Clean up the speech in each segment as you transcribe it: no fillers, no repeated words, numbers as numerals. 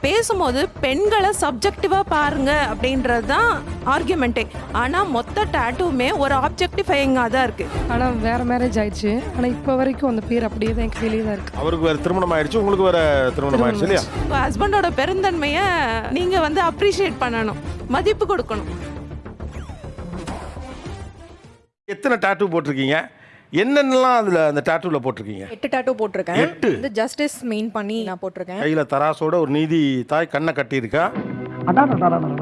பேசும்போது பெண்களை சப்ஜெக்டிவா பாருங்க அப்படின்றது தான் ஆர்கியூமெண்ட்டே. ஆனா மொத்த டாட்டூமே ஒரு ஆப்ஜெக்டிஃபையிங்கா தான் இருக்கு. ஆனா வேற மேரேஜ் ஆயிடுச்சு. ஆனா இப்ப வரைக்கும் அந்த பேர் அப்படியே தான் எனக்கு வெளியே தான் இருக்கு. அவருக்கு வேற திருமணம் ஆயிடுச்சு, உங்களுக்கு வேற திருமணம் ஆயிடுச்சு இல்லையா? ஹஸ்பண்டோட பெருந்தன்மையை நீங்க வந்து அப்ரிஷியேட் பண்ணணும், மதிப்பு கொடுக்கணும். எத்தனை டாட்டூ போட்டிருக்கீங்க? என்னென்னலாம் அதுல அந்த டாட்டூல போட்டிருக்கீங்க? 8 டாட்டூ போட்டிருக்கேன். 8 இந்த ஜஸ்டிஸ் மெயின் பண்ணி நான் போட்டிருக்கேன். கையில தராசோட ஒரு நீதி தாய் கண்ணை கட்டி இருக்கா.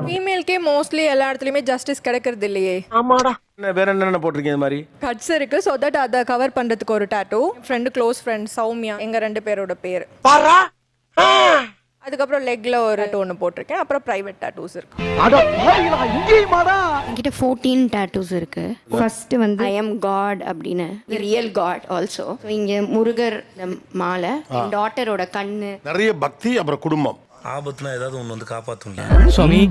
ஃபீமேல்க்கே மோஸ்ட்லி எல்லா இடத்துலயுமே ஜஸ்டிஸ் கிடைக்கிறது இல்லையே. ஆமாடா. வேற என்னென்ன போட்டிருக்கீங்க இது மாதிரி? கட்ஸ் இருக்கு, ஸோ தட் அதை கவர் பண்றதுக்கு ஒரு tattoo. Friend, close friend Soumya, எங்க 2 பேரோட பேர். அதுக்கப்புறம் லெக்ல ஒரு டாட்டூ ஒன்று போட்டிருக்கேன். அப்புறம் பிரைவேட் டாட்டூஸ் இருக்கு. என்கிட்ட 14 டாட்டூஸ் இருக்கு. ஃபர்ஸ்ட் வந்து ஐ எம் காட் அப்படின்னு, ரியல் காட் ஆல்சோ. இங்க முருகர் மாலை, என் டாட்டரோட கண்ணு, நிறைய பக்தி, அப்புறம் குடும்பம். ஆபத்துனா ஏதாவது ஒன்று வந்து காப்பாற்றுங்க சுவாமி.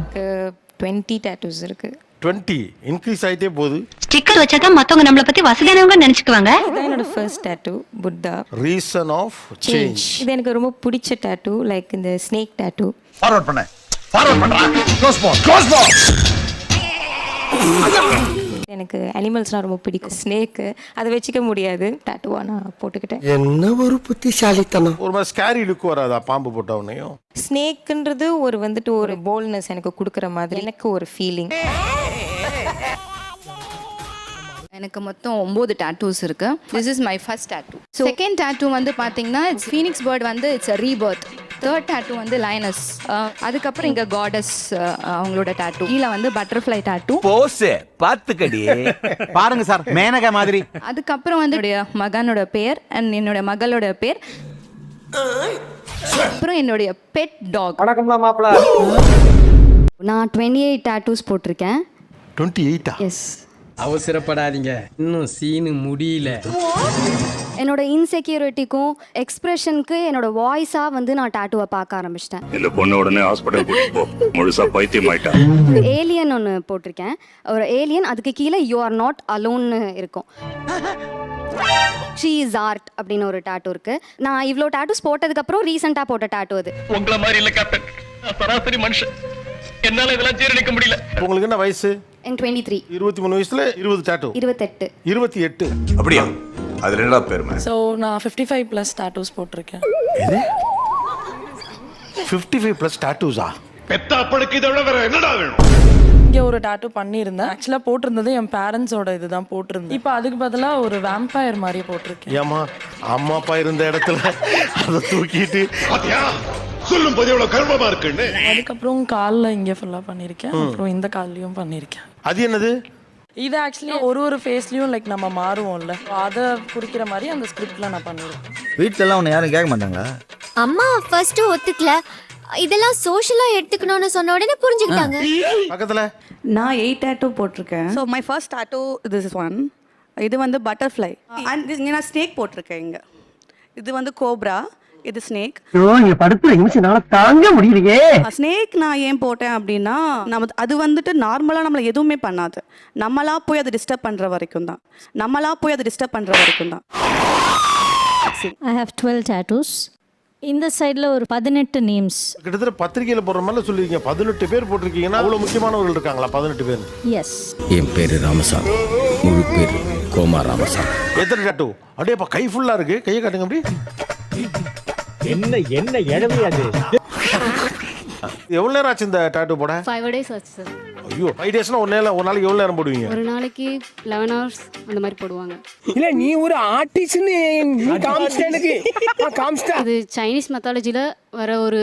20 டாட்டூஸ் இருக்கு. 20 இன்க்ரீஸ் ஆயிட்டே போகுது. ஸ்டிக்கர் வச்சாதான் மத்தவங்க நம்மள பத்தி வசதியானவங்க நினைச்சுக்குவாங்க. இதான் என்னோட first tattoo, Buddha. Reason of change. இது எனக்கு ரொம்ப பிடிச்ச டாட்டூ, லைக் இந்த ஸ்னேக் டாட்டூ. ஃபார்வர்ட் பண்றா. Close ball. எனக்கு அனிமல்ஸ்லாம் ரொம்ப பிடிக்கும். ஸ்னேக்கு அதை வச்சுக்க முடியாது, டாட்டூவா நான் போட்டுக்கிட்டேன். என்ன ஒரு புத்திசாலித்தனம். ஒரு மாதிரி ஸ்கேரி லுக் வராதா பாம்பு போட்ட உடனேயும்? ஸ்னேக்குன்றது ஒரு வந்துட்டு ஒரு போல்ட்னஸ் எனக்கு கொடுக்குற மாதிரி எனக்கு ஒரு ஃபீலிங். எனக்கு மொத்தம் 9 டாட்டூஸ் இருக்கு. This is my first tattoo. Second tattoo வந்து பாத்தீங்கன்னா இட்ஸ் ஃபீனிக்ஸ் பேர்ட், வந்து it's a Rebirth. Third tattoo வந்து லைனஸ். அதுக்கப்புறம் இங்க காடஸ் அவங்களோட டாட்டூ. கீழே வந்து பட்டர்ஃப்ளை டாட்டூ. போஸ் பாத்துக்கடி பாருங்க சார், மேனகா மாதிரி. அதுக்கப்புறம் வந்து என்னுடைய மகனோட பேர் அண்ட் என்னோட மகளோட பேர். அப்புறம் என்னுடைய பெட் டாக். நான் 28 டாட்டூஸ் போட்டிருக்கேன். 28 எஸ். அவசரப்படாதீங்க, இன்னும் சீனு முடியல. என்னோட இன்செக்யூரிட்டிக்கும் எக்ஸ்பிரஷனுக்கு என்னோட வாய்ஸாக வந்து நான் டாட்டூவை பார்க்க ஆரம்பிச்சிட்டேன். இந்த பொண்ணு உடனே ஹாஸ்பிட்டல் கூட்டிட்டு போ, முழுசா பைத்தியம் ஆயிட்டா. ஏலியன் ஒன்று போட்டிருக்கேன். ஒரு ஏலியன், அதுக்கு கீழே யூ ஆர் நாட் அலோன்னு இருக்கும். ஷீ இஸ் ஆர்ட் அப்படின்னு ஒரு டாட்டூ இருக்கு. நான் இவ்வளோ டாட்டூஸ் போட்டதுக்கப்புறம் ரீசெண்டாக போட்ட டாட்டூ அது. உங்களை மாதிரி இல்ல கேப்டன், சராசரி மனுஷன், என்னால இதெல்லாம் ஜீரணிக்க முடியல. உங்களுக்கு என்ன வயசு? 23. 23 வயசுல 20 டாட்டூ. 28. 28. அப்படியா? அது என்னடா பேருமே? ஸோ நான் 55+ டாட்டூஸ் போட்டிருக்கேன். எது? 55+ டாட்டூஸா? பெத்த அப்பனுக்கு இதை விட வேற என்னடா வேணும்? இங்கே ஒரு டாட்டூ பண்ணியிருந்தேன். ஆக்சுவலாக போட்டிருந்தது என் பேரண்ட்ஸோட இதுதான் போட்டிருந்தேன். இப்போ அதுக்கு பதிலாக ஒரு வேம்பயர் மாதிரி போட்டிருக்கேன். ஏமா அம்மா அப்பா இருந்த இடத்துல அதை தூக்கிட்டு சொல்லும் போது எவ்வளவு கர்வமா இருக்குன்னு. அதுக்கப்புறம் காலில் இங்கே ஃபுல்லாக பண்ணியிருக்கேன். அப்புறம் இந்த கால்லையும் பண்ணியிருக்கேன். அது என்னது? இது ஆக்சுவலி ஒரு ஃபேஸ்லையும் லைக் நம்ம மாறுவோம்ல, அதை குறிக்கிற மாதிரி அந்த ஸ்கிரிப்டில் நான் பண்ணியிருக்கேன். வீட்டிலலாம் உன்னை யாரும் கேட்க மாட்டாங்களா? அம்மா ஃபர்ஸ்ட் ஒத்துக்கல, இதெல்லாம் சோஷியலா எடுத்துக்கணும்னு சொன்ன உடனே புரிஞ்சுக்கிட்டாங்க. பக்கத்துல நான் 8 டாட்டூ போட்டிருக்கேன். So my first tattoo this is one. இது வந்து பட்டர்ஃப்ளை. அண்ட் நான் ஸ்னேக் போட்டிருக்கேன் இங்கே. இது வந்து கோப்ரா, இது ஸ்னேக். படுத்துற நிமிஷம் தாங்க முடியலையே. ஸ்னேக் நான் ஏன் போட்டேன் அப்படின்னா, நம்ம அது வந்துட்டு நார்மலாக நம்மளை எதுவுமே பண்ணாது. நம்மளா போய் அதை டிஸ்டர்ப் பண்ணுற வரைக்கும் தான். I have 12 tattoos. இந்த சைடில் ஒரு 18 நேம்ஸ். கிட்டத்தட்ட பத்திரிகையில போடுற மாதிரி சொல்லிருக்கீங்க. 18 பேர் போட்டிருக்கீங்கன்னா அவ்வளவு முக்கியமானவர்கள் இருக்காங்களா? 18 பேர். எஸ். என் பேரு ராமசாமி, முழு பேரு கோமா ராமசாமி. எத்தனை டாட்டூ? அப்படியே கை ஃபுல்லா இருக்கு, கையை காட்டுங்க அப்படி. என்ன இடமே அது? எவ்வளவு நேரம் ஆச்சு இந்த டாட்டூ போட? 5 days ஆச்சு சார். ஐயோ 5 டேஸ்னா ஒரு நாளைக்கு எவ்வளவு நேரம் போடுவீங்க? ஒரு நாளைக்கு 11 hours அந்த மாதிரி போடுவாங்க. இல்ல நீ ஒரு ஆர்டிஸ்ட்னு இது சைனீஸ் மெத்தாலஜில வர ஒரு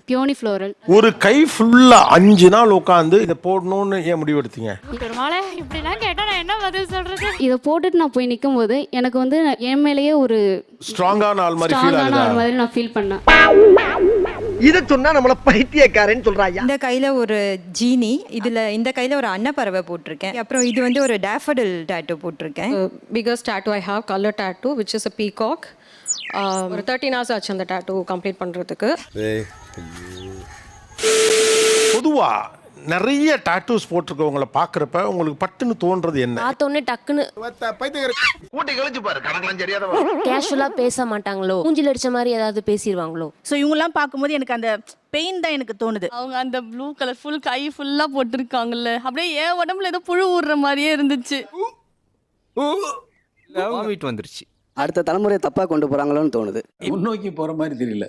பியோனி ஃப்ளோரல். ஒரு கை ஃபுல்லா 5 நாள் உட்காந்து இதை போடணும்னு ஏன் முடிவு எடுத்தீங்க? பெருமாளே இப்படிலாம் கேட்டா நான் என்ன பதில் சொல்றது? இதை போட்டுட்டு நான் போய் நிற்கும் போது எனக்கு வந்து என் மேலேயே ஒரு ஸ்ட்ராங்கான ஆள் மாதிரி ஃபீல் ஆகுது. ஆள் மாதிரி நான் ஃபீல் பண்ணேன். இத சொன்னா நம்மள பைத்தியக்காரன்னு சொல்றாயா? இந்த கையில ஒரு ஜீனி, இதுல இந்த கையில ஒரு அன்னப்பறவை போட்டிருக்கேன். அப்புறம் இது வந்து ஒரு டேஃபடில் டாட்டூ போட்டிருக்கேன். Biggest tattoo I have colour tattoo which is a peacock. ஒரு 13 hours ஆச்சு அந்த டாட்டூ கம்ப்ளீட் பண்ணுறதுக்கு. பொதுவா நிறைய டாட்டூஸ் போட்டிருக்கவங்கள பார்க்குறப்ப உங்களுக்கு பட்டுன்னு தோன்றது என்ன? பார்த்தோன்னே டக்குன்னு கூட்டி கழிச்சு பாரு கணக்கெல்லாம் சரியாத கேஷுவலா பேச மாட்டாங்களோ, மூஞ்சில அடிச்ச மாதிரி ஏதாவது பேசிடுவாங்களோ. ஸோ இவங்கெல்லாம் பார்க்கும்போது எனக்கு அந்த பெயின் தான் எனக்கு தோணுது. அவங்க அந்த ப்ளூ கலர் ஃபுல் கை ஃபுல்லா போட்டிருக்காங்கல்ல, அப்படியே என் உடம்புல ஏதோ புழு ஊறுற மாதிரியே இருந்துச்சு. வாமிட் வந்துருச்சு. அடுத்த தலைமுறையை தப்பா கொண்டு போறாங்களோன்னு தோணுது. முன்னோக்கி போற மாதிரி தெரியல,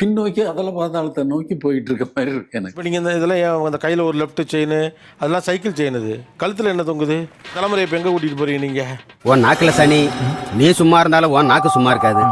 பின்னோக்கி அதில் பாதாளத்தை நோக்கி போயிட்டு இருக்க மாதிரி இருக்கு எனக்கு. இப்போ நீங்கள் இதெல்லாம் ஏன் அந்த கையில் ஒரு லெஃப்ட் செயின், அதெல்லாம் சைக்கிள் செயின், இது கழுத்தில் என்ன தொங்குது? தலைமுறை இப்போ எங்கே கூட்டிகிட்டு போகிறீங்க நீங்கள்? உன் நாக்குல சனி, நீ சும்மா இருந்தாலும் உன் நாக்கு சும்மா இருக்காது,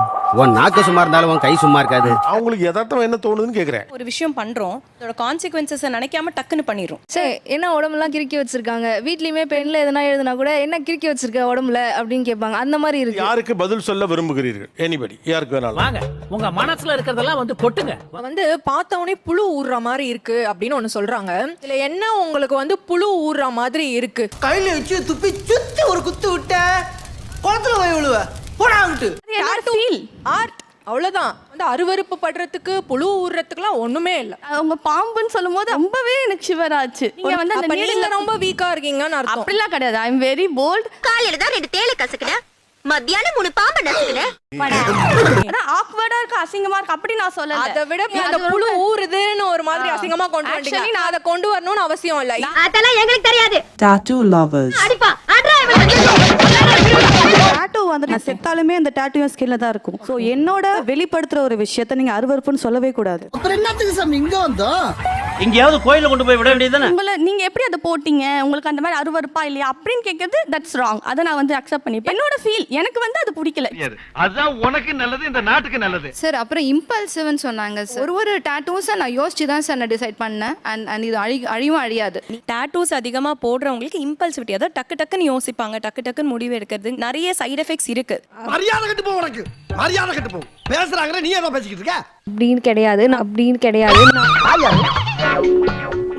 உன் நாக்கு சும்மா இருந்தாலும் உன் கை சும்மா இருக்காது. அவங்களுக்கு யதார்த்தம் என்ன தோணுதுன்னு கேட்குறேன். ஒரு விஷயம் பண்றோம், அதோட கான்சிக்வன்சஸை நினைக்காம டக்குன்னு பண்ணிடுறோம். சரி, என்ன உடம்புலாம் கிறுக்கி வச்சிருக்காங்க, வீட்லயுமே பெண்ல எதனா எழுதுனா கூட என்ன கிறுக்கி வச்சிருக்க உடம்புல அப்படின்னு கேட்பாங்க. அந்த மாதிரி இருக்கு. யாருக்கு பதில் சொல்ல விரும்புகிறீர்கள்? எனிபடி, யாருக்கு வேணாலும் வாங்க, உங்க மனசுல இருக்கிறதெல்லாம் வந்து கொட்டுங்க. வந்து பார்த்தவொடனே புழு ஊறுற மாதிரி இருக்கு அப்படின்னு ஒன்று சொல்றாங்க. இதுல என்ன உங்களுக்கு வந்து புழு ஊறுற மாதிரி இருக்கு? கையில வச்சு துப்பி சுத்தி ஒரு குத்து விட்ட குளத்துல போய் விழுவ போடாங்கிட்டு. ஆர்ட் அவ்வளவுதான். வந்து அருவருப்பு படுறதுக்கு புழு ஊறுறதுக்குலாம் ஒண்ணுமே இல்ல. அவங்க பாம்புன்னு சொல்லும் போது ரொம்பவே எனக்கு ஷிவர் ஆச்சு. நீங்க வந்து அந்த நீங்க ரொம்ப வீக்கா இருக்கீங்கன்னு அர்த்தம். அப்படிலாம் கிடையாது. I am very bold. காலையில தான் 2 தேளை கசக்குனேன், மத்தியானம் 3 பாம்பை நசுக்குனேன். ஆக்வர்டா இருக்கு, அசிங்கமா இருக்கு அப்படி நான் சொல்லல. அதை விட அந்த புழு ஊறுதுன்னு ஒரு மாதிரி அசிங்கமா கொண்டு வந்துட்டீங்க. நான் அதை கொண்டு வரணும்னு அவசியம் இல்ல. அதெல்லாம் எங்களுக்கு தெரியாது. Tattoo lovers. அடிப்பா அட்ரா டாட்டூ வந்து நான் செத்தாலுமே அந்த டாட்டூ என் ஸ்கின்ல தான் இருக்கும். ஸோ என்னோட வெளிப்படுத்துற ஒரு விஷயத்த நீங்க அருவருப்புன்னு சொல்லவே கூடாது. அப்புறம் என்னத்துக்கு சாமி இங்க வந்தோம்? எங்கேயாவது கோயில கொண்டு போய் விட வேண்டியதுதானே? உங்களை நீங்க எப்படி அதை போட்டீங்க, உங்களுக்கு அந்த மாதிரி அருவருப்பா இல்லையா அப்படின்னு கேட்கறது தட்ஸ் ராங். அதை நான் வந்து அக்செப்ட் பண்ணிப்பேன். என்னோட ஃபீல் எனக்கு வந்து அது பிடிக்கல. அதுதான் உனக்கு நல்லது, இந்த நாட்டுக்கு நல்லது. சார் அப்புறம் இம்பல்சிவ்னு சொன்னாங்க சார். ஒரு டாட்டூஸை நான் யோசிச்சு தான் சார் நான் டிசைட் பண்ணேன். அண்ட் இது அழியும் அழியாது. டாட்டூஸ் அதிகமா போடுறவங்களுக்கு இம்பல்சிவிட்டி, அதாவது டக்கு டக்குன்னு யோசிப்பாங்க, டக்கு டக்குன்னு முடிவு எடுக்கிறது, நிறைய சைடு எஃபெக்ட்ஸ் இருக்கு. மரியாதை கட்டு போ, உனக்கு மரியாதை கட்டு போ. பேசுறாங்க, நீ ஏதோ பேசிக்கிட்டு இருக்க அப்படின்னு கிடையாது, நான் அப்படின்னு கிடையாது.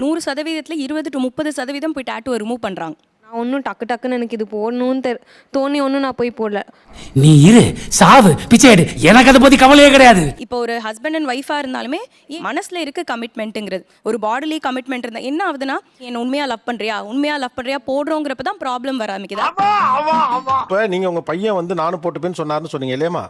100%ல 20 to 30% போய் டாட்டூவை ரிமூவ் பண்றாங்க. நான் ஒன்றும் டக்கு டக்குன்னு எனக்கு இது போடணும்னு தோணி ஒன்றும் நான் போய் போடல. நீ இரு, சாவு, பிச்சை எடு, எனக்கு அதை பத்தி கவலையே கிடையாது. இப்போ ஒரு ஹஸ்பண்ட் அண்ட் ஒய்ஃபா இருந்தாலுமே மனசுல இருக்க கமிட்மெண்ட்டுங்கிறது, ஒரு பாடிலி கமிட்மெண்ட் இருந்தா என்ன ஆகுதுன்னா, என்ன உண்மையா லவ் பண்றியா போடுறோங்கிறப்ப தான் ப்ராப்ளம் வர ஆரம்பிக்குது. இப்போ நீங்கள் உங்கள் பையன் வந்து நானும் போட்டுப்பேன்னு சொன்னார்னு சொன்னீங்க இல்லையம்மா?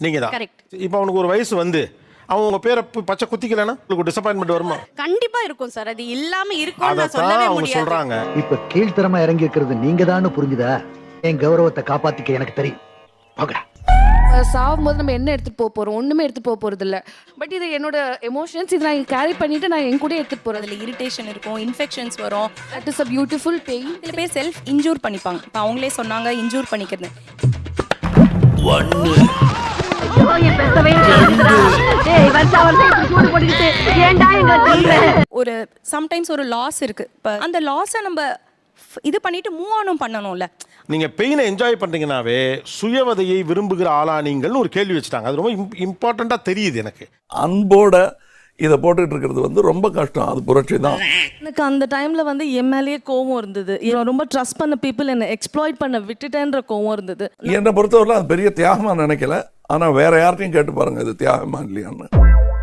நீங்கள் தான். இப்போ அவனுக்கு ஒரு வயசு வந்து அவன் உங்கள் பேரை பச்சை குத்திக்கலன்னா உங்களுக்கு டிசப்பாயின்மெண்ட் வருமா? கண்டிப்பா இருக்கும் சார். அது இல்லாம இருக்கும் அதான் அவங்க சொல்றாங்க. இப்ப கீழ்த்தரமா இறங்கி இருக்கிறது நீங்க தான் புரிஞ்சுதா? என் கௌரவத்தை காப்பாத்திக்க எனக்கு தெரியும். சாகும்போது நம்ம என்ன எடுத்துட்டு போறோம்? ஒண்ணுமே எடுத்துட்டு போறது இல்ல. பட் இது என்னோட எமோஷன்ஸ், இது நான் கேரி பண்ணிட்டு நான் என் கூட எடுத்துட்டு போறேன். அதுல இரிட்டேஷன் இருக்கும், இன்ஃபெக்ஷன்ஸ் வரும். That is a beautiful pain. சில பேர் செல்ஃப் இன்ஜூர் பண்ணிப்பாங்க. இப்போ அவங்களே சொன்னாங்க இன்ஜூர் பண்ணிக்கிறது. ஒரு சம்டைம்ஸ் ஒரு லாஸ் இருக்கு. இப்போ அந்த லாஸை நம்ம இது பண்ணிட்டு மூவ் ஆனும் பண்ணணும்ல. நீங்கள் பெயினை என்ஜாய் பண்ணுறீங்கன்னாவே சுயவதையை விரும்புகிற ஆளா நீங்கள்னு ஒரு கேள்வி வச்சுட்டாங்க. அது ரொம்ப இம்பார்ட்டண்ட்டாக தெரியுது எனக்கு. அன்போட இதை போட்டுட்டு இருக்கிறது வந்து ரொம்ப கஷ்டம். அது புரட்சி தான். எனக்கு அந்த டைம்ல வந்து என் மேலேயே கோவம் இருந்தது. ரொம்ப ட்ரஸ்ட் பண்ண பீப்புள் என்னை எக்ஸ்ப்ளாய்ட் பண்ண விட்டுட்டேன்ற கோவம் இருந்தது. என்னை பொறுத்தவரை அது பெரிய தியாகமா நினைக்கல. ஆனா வேற யார்ட்டையும் கேட்டு பாருங்க, இது தியாகமா இல்லையான்னு.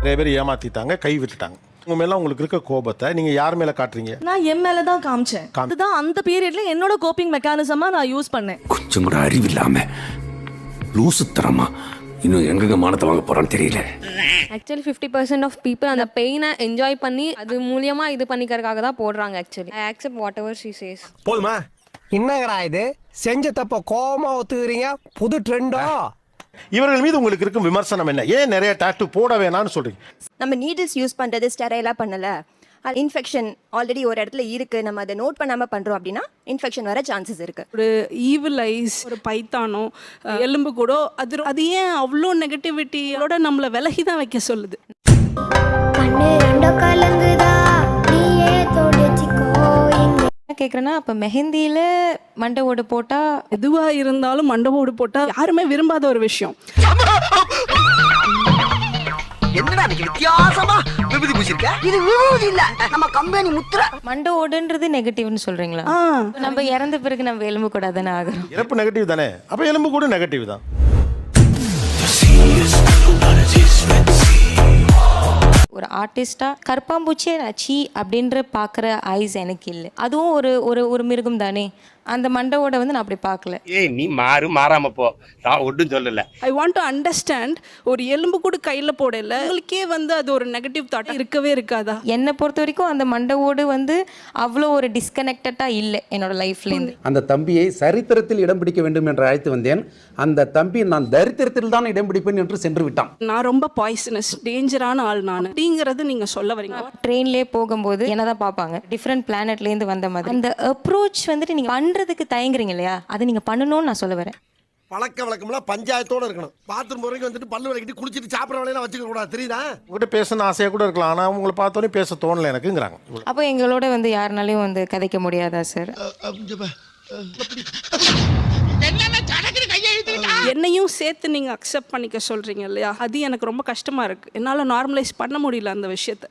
நிறைய பேர் ஏமாத்திட்டாங்க, கை விட்டுட்டாங்க. உங்க மேல உங்களுக்கு இருக்க கோபத்தை நீங்க யார் மேல காட்டுறீங்க? நான் என் மேல தான் காமிச்சேன். அதுதான் அந்த பீரியட்ல என்னோட கோப்பிங் மெக்கானிசமா நான் யூஸ் பண்ணேன். கொஞ்சம் கூட அறிவில்லாம லூசுத்தரமா இன்னும் எங்க மானத்தை வாங்க போறான்னு தெரியல. ஆக்சுவலி 50% ஆஃப் பீப்புள் அந்த பெயினை என்ஜாய் பண்ணி அது மூலியமா இது பண்ணிக்கிறதுக்காக தான் போடுறாங்க. Actually I accept what ever she chase. போதுமா? என்னங்கடா இது? செஞ்ச தப்ப கோவமா ஒத்துக்கிறீங்க? புது ட்ரெண்டோ? இவர்கள் மீது உங்களுக்கு இருக்கும் விமர்சனம் என்ன? ஏன் நிறைய டாட்டூ போட வேணாம்னு சொல்றீங்க? நம்ம நீடில்ஸ் யூஸ் பண்றது ஸ்டெரைலா பண்ணல. இன்ஃபெக்ஷன் ஆல்ரெடி ஒரு இடத்துல இருக்கு, நம்ம அதை நோட் பண்ணாம பண்றோம் அப்படின்னா இன்ஃபெக்ஷன் வர சான்சஸ் இருக்கு. ஒரு ஈவில் ஐஸ், ஒரு பைத்தானோ, எலும்பு கூட அது ஏன் அவ்வளோ நெகட்டிவிட்டியோட நம்மளை விலகி தான் வைக்க சொல்லுது? கேட்குறேன்னா இப்போ மெஹந்தியில் மண்டை ஓடு போட்டால் எதுவாக இருந்தாலும் மண்டபோடு போட்டால் யாருமே விரும்பாத ஒரு விஷயம். என்னடா வித்தியாசமா விபூதி பூசிருக்க? இது விபூதி இல்ல, நம்ம கம்பெனி முத்திரை. மண்டை ஓடுன்றது நெகட்டிவ்னு சொல்றீங்களா? நம்ம இறந்த பிறகு நம்ம எலும்பு கூட தானே ஆகிறோம். இறப்பு நெகட்டிவ் தானே, அப்ப எலும்பு கூட நெகட்டிவ் தான். ஒரு ஆர்டிஸ்டாக கற்பாம்பூச்சியை நான் சீ அப்படின்ற பார்க்குற ஐஸ் எனக்கு இல்லை. அதுவும் ஒரு ஒரு ஒரு மிருகம் தானே, அந்த மண்டவோட வந்து நான் அப்படி பார்க்கல. ஏய் நீ மாறாம போ, நான் ஒன்றும் சொல்லல. ஐ வாண்ட் டு அண்டர்ஸ்டாண்ட், ஒரு எலும்பு கூட கையில் போடல, உங்களுக்கே வந்து அது ஒரு நெகட்டிவ் தாட் இருக்கவே இருக்காதா? என்னை பொறுத்த வரைக்கும் அந்த மண்டவோடு வந்து அவ்வளோ ஒரு டிஸ்கனெக்டடாக இல்லை என்னோட லைஃப்லேருந்து. அந்த தம்பியை சரித்திரத்தில் இடம் பிடிக்க வேண்டும் என்று அழைத்து வந்தேன். அந்த தம்பி நான் தரித்திரத்தில் தான் இடம் பிடிப்பேன் என்று சென்று விட்டான். நான் ரொம்ப பாய்சனஸ், டேஞ்சரான ஆள் நான் அப்படிங்கிறது நீங்கள் சொல்ல வரீங்க. ட்ரெயின்லேயே போகும்போது என்ன தான் பார்ப்பாங்க, டிஃப்ரெண்ட் பிளானட்லேருந்து வந்த மாதிரி. அந்த அப்ரோச் வந்துட்டு நீங்கள் பண்ணுறதுக்கு தயங்குறீங்க இல்லையா, அதை நீங்கள் பண்ணணும்னு நான் சொல்ல வரேன். பழக்க வழக்கம்லாம் பஞ்சாயத்தோட இருக்கணும். பாத்ரூம் போறதுக்கு வந்துட்டு பல்லு விளக்கிட்டு குளிச்சிட்டு சாப்பிட்ற வேலையெல்லாம் வச்சுக்க கூடாது, தெரியுதா? உங்ககிட்ட பேசணும் ஆசையாக கூட இருக்கலாம், ஆனால் உங்களை பார்த்தோன்னே பேச தோணலை எனக்குங்கிறாங்க. அப்போ எங்களோட வந்து யாருனாலையும் வந்து கதைக்க முடியாதா சார்? என்னையும் சேர்த்து நீங்கள் அக்செப்ட் பண்ணிக்க சொல்கிறீங்க இல்லையா, அது எனக்கு ரொம்ப கஷ்டமாக இருக்குது. என்னால் நார்மலைஸ் பண்ண முடியல அந்த விஷயத்தை.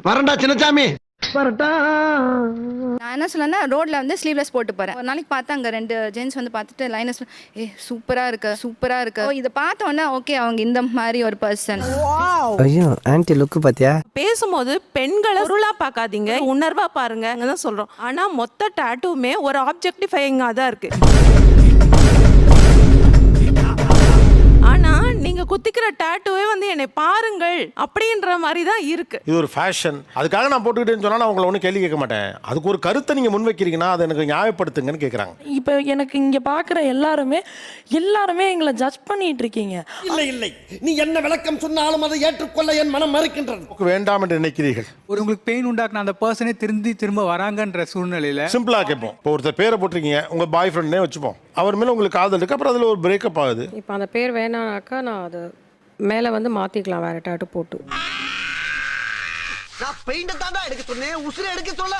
வரண்டா சின்னசாமி வரட்டா. நான் என்ன சொல்லனா, ரோட்ல வந்து ஸ்லீவ்லெஸ் போட்டு போறேன். ஒரு நாளைக்கு பார்த்தா அங்க 2 ஜென்ஸ் வந்து பார்த்துட்டு லைனஸ், சூப்பரா இருக்கு. இதை பார்த்த உடனே ஓகே, அவங்க இந்த மாதிரி ஒரு பர்சன். ஐயோ ஆன்ட்டி லுக் பாத்தியா? பேசும்போது பெண்களை பொருளா பார்க்காதீங்க, உணர்வா பாருங்க தான் சொல்றோம். ஆனா மொத்த டாட்டூமே ஒரு ஆப்ஜெக்டிஃபையிங்கா தான் இருக்கு. ஆனா நீங்க குத்திக்கிற டாட்டூவே வந்து என்னை பாருங்கள் அப்படின்ற மாதிரி தான் இருக்கு. இது ஒரு ஃபேஷன், அதுக்காக நான் போட்டுக்கிட்டேன்னு சொன்னா நான் உங்களை ஒன்றும் கேள்வி கேட்க மாட்டேன். அதுக்கு ஒரு கருத்தை நீங்க முன்வைக்கிறீங்கன்னா அதை எனக்கு நியாயப்படுத்துங்கன்னு கேட்குறாங்க. இப்போ எனக்கு இங்கே பார்க்குற எல்லாருமே எங்களை ஜட்ஜ் பண்ணிட்டு இருக்கீங்க. இல்லை நீ என்ன விளக்கம் சொன்னாலும் அதை ஏற்றுக்கொள்ள என் மனம் மறுக்கின்றது. வேண்டாம் என்று நினைக்கிறீர்கள். ஒரு உங்களுக்கு பெயின் உண்டாக்குன அந்த பர்சனே திரும்ப வராங்கன்ற சூழ்நிலையில சிம்பிளா கேட்போம். இப்போ ஒருத்தர் பேரை போட்டிருக்கீங்க, உங்க பாய் ஃப்ரெண்ட்னே வச்சுப்போம், அவர் மேல உங்களுக்கு காதல் இருக்கு, அப்புறம் அதுல ஒரு பிரேக்கப் ஆகுது. இப்போ அந்த பேர் வேணானாக்கா நான் அது மேலே வந்து மாற்றிக்கலாம், வேற டாட்டு போட்டு. நான் பெயிண்ட் தான்டா எடுக்க சொன்னேன், உசுரை எடுக்க சொல்ல.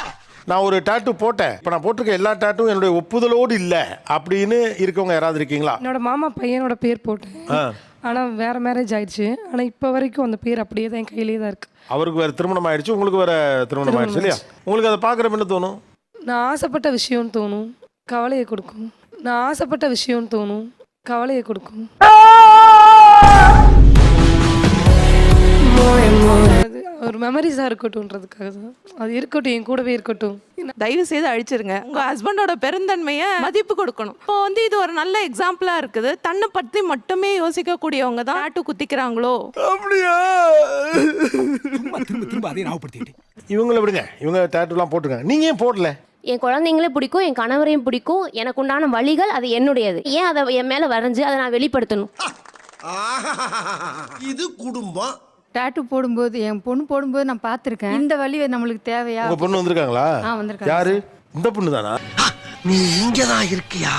நான் ஒரு டாட்டூ போட்டேன், இப்போ நான் போட்டிருக்க எல்லா டாட்டும் என்னுடைய ஒப்புதலோடு இல்லை அப்படின்னு இருக்கவங்க யாராவது இருக்கீங்களா? என்னோட மாமா பையனோட பேர் போட்டேன், ஆனால் வேற மேரேஜ் ஆயிடுச்சு. ஆனால் இப்போ வரைக்கும் அந்த பேர் அப்படியே தான் என் கையிலே தான் இருக்கு. அவருக்கு வேற திருமணம் ஆயிடுச்சு, உங்களுக்கு வேற திருமணம் ஆயிடுச்சு இல்லையா? உங்களுக்கு அதை பார்க்குறப்ப என்ன தோணும்? நான் ஆசைப்பட்ட விஷயம்னு தோணும், கவலையை கொடுக்கும். நான் ஆசைப்பட்ட விஷயம்னு தோணும், கவலையை கொடுக்கும். ஒரு மெமரிஸா இருக்கட்டும்ன்றதுக்காக தான். அது இருக்கட்டும், என் கூடவே இருக்கட்டும். தயவு செய்து அழிச்சிருங்க. உங்க ஹஸ்பண்டோட பெருந்தன்மையை மதிப்பு கொடுக்கணும். இப்போ வந்து இது ஒரு நல்ல எக்ஸாம்பிளா இருக்குது. தன்னை பத்தி மட்டுமே யோசிக்க கூடியவங்க தான் டாட்டூ குத்திக்கிறாங்களோ. அப்படியா? திரும்ப அதே ஞாபகப்படுத்திட்டு இவங்களை விடுங்க, இவங்க டாட்டூலாம் போட்டுருக்காங்க, நீங்க ஏன் போடல? என் குழந்தைங்களே பிடிக்கும், என் கணவரையும் பிடிக்கும், எனக்கு உண்டான வழிகள் அது என்னுடையது. ஏன் அதை என் மேல வரைஞ்சு அதை நான் வெளிப்படுத்தணும்? இது குடும்பம். டாட்டூ போடும்போது, என் பொண்ணு போடும்போது நான் பார்த்துருக்கேன். இந்த வழி நம்மளுக்கு தேவையா? உங்க பொண்ணு வந்திருக்காங்களா? வந்திருக்காங்க. யாரு? இந்த பொண்ணு தானா? நீ இங்கதான் இருக்கியா?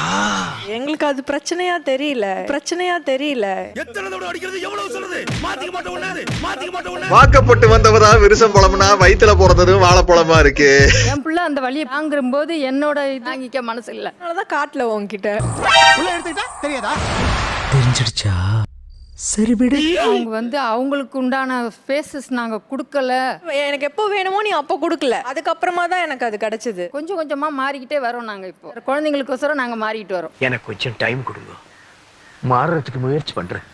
எங்களுக்கு அது பிரச்சனையா தெரியல. எத்தனை தடவை அடிக்கிறது, எவ்வளவு சொல்றது? மாத்திக்க மாட்டோம். வாக்கப்பட்டு வந்தவரா விருசம் பழம்னா வயித்துல பிறந்தது வாழைப்பழமா இருக்கு. என் பிள்ளை அந்த வழியை வாங்கும்போது என்னோட தாங்கிக்க மனசு இல்லை. அதனாலதான் காட்டல உங்ககிட்ட. உள்ள எடுத்துக்கிட்டா தெரியாதா? தெரிஞ்சிடுச்சா? சரி விடு. அவங்க வந்து அவங்களுக்கு உண்டான ஸ்பேசஸ் நாங்க கொடுக்கல. எனக்கு எப்போ வேணுமோ நீ அப்போ கொடுக்கல, அதுக்கப்புறமா தான் எனக்கு அது கிடைச்சது. கொஞ்சம் கொஞ்சமா மாறிக்கிட்டே வரோம் நாங்க. இப்போ குழந்தைங்களுக்கோசரம் நாங்க மாறிட்டு வரோம். எனக்கு கொஞ்சம் டைம் கொடுங்க, மாறுறதுக்கு முயற்சி பண்றேன்.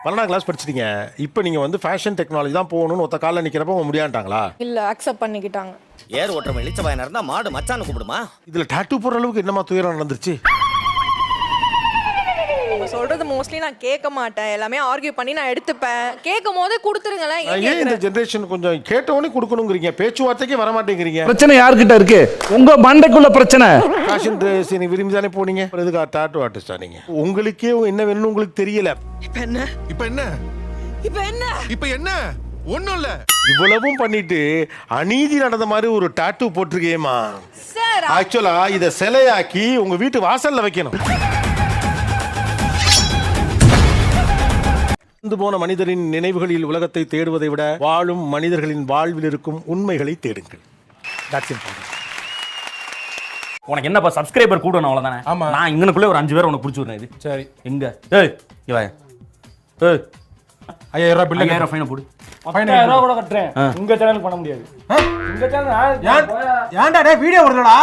12ஆம் கிளாஸ் படிச்சிட்டீங்க, இப்போ நீங்க வந்து ஃபேஷன் டெக்னாலஜி தான் போகணும்னு ஒத்த காலில் நிற்கிறப்ப அவங்க முடியாண்டாங்களா? இல்ல, அக்செப்ட் பண்ணிக்கிட்டாங்க. ஏர் ஓட்டுற வெளிச்சவாயனா இருந்தா மாடு மச்சான்னு கூப்பிடுமா? இதுல டாட்டூ போடுற அளவுக்கு என்னமா துயரம் நடந்துருச்சு? சொல்றது மோஸ்ட்லி நான் கேட்க மாட்டேன், எல்லாமே ஆர்கியூ பண்ணி நான் எடுத்துப்பேன். கேட்கும் போதே கொடுத்துருங்களேன். ஏன் இந்த ஜெனரேஷன் கொஞ்சம் கேட்டவொடனே கொடுக்கணுங்கிறீங்க, பேச்சுவார்த்தைக்கு வர மாட்டேங்கிறீங்க? பிரச்சனை யார்கிட்ட இருக்கு? உங்க மண்டைக்குள்ள பிரச்சனை. ஃபேஷன் ட்ரெஸ் நீங்க விரும்பி தானே போனீங்க, எதுக்கு டாட்டூ ஆர்டிஸ்டா நீங்க? உங்களுக்கே என்ன வேணும்னு உங்களுக்கு தெரியல. இப்ப என்ன ஒண்ணும் இல்ல. இவ்வளவும் பண்ணிட்டு அநீதி நடந்த மாதிரி ஒரு டாட்டூ போட்டிருக்கேமா. ஆக்சுவலா இத சிலையாக்கி உங்க வீட்டு வாசல்ல வைக்கணும். போன மனிதரின் நினைவுகளில் உலகத்தை தேடுவதை விட வாழும் மனிதர்களின் வாழ்வில் இருக்கும் உண்மைகளை தேடுங்கள். உனக்கு என்னப்பா சப்ஸ்கிரைபர் கூடணும் அவ்வளவுதானே? ஆமா, நான் இங்கனக்குள்ளே ஒரு 5 பேர் உனக்கு பிடிச்சி விடுறேன். இது சரி. எங்க 5000 ரூபாய் பில்லு, 5000 ஃபைனை போடு. 5000 ரூபாய் கூட கட்டுறேன். உங்க சேனலுக்கு பண்ண முடியாது. உங்க சேனல் ஏன்டா வீடியோ வரலடா?